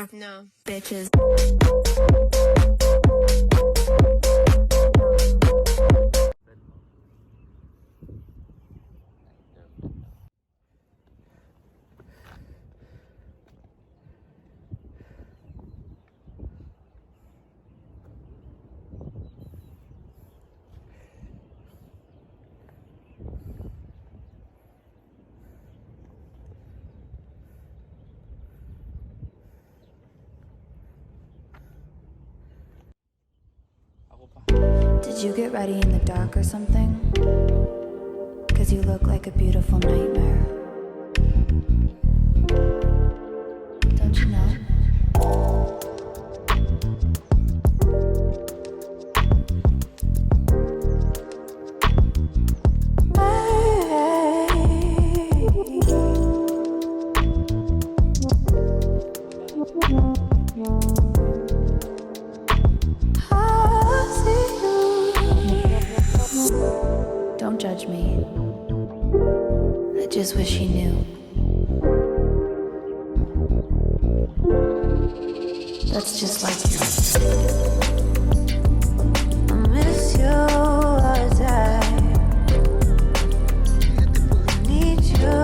together. No. Bitches. Did you get ready in the dark or something? 'Cause you look like a beautiful nightmare. Don't you know? Don't judge me. I just wish he knew. That's just like you. I miss you all the time. I need you.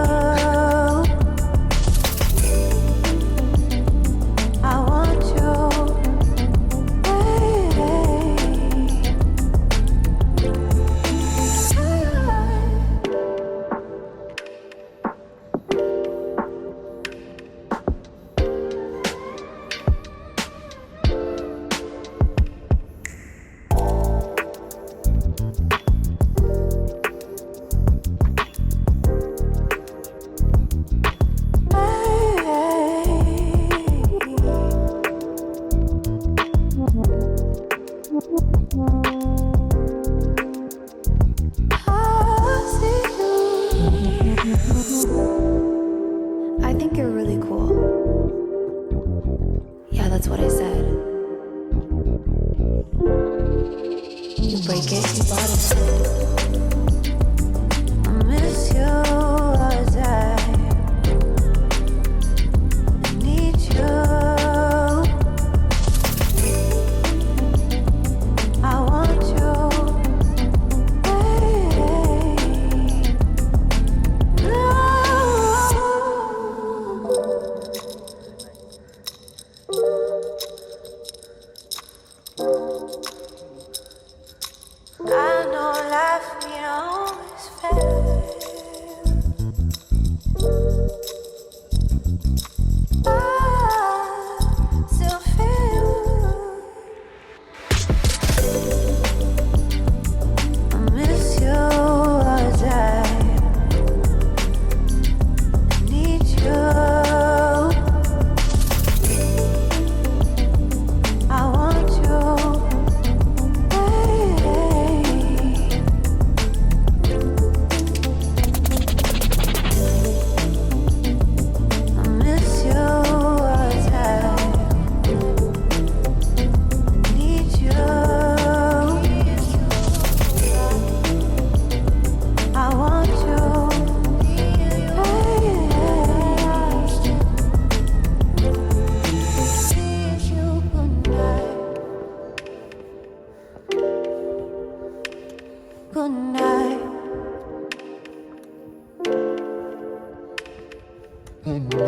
I want you. I think you're really cool. Yeah, that's what I said. You break it, you bought it. I miss you all the time. I need you. I want you. I know life ain't always fair. I still feel. I miss you all the time. I need you. I want you. Good night. Good night.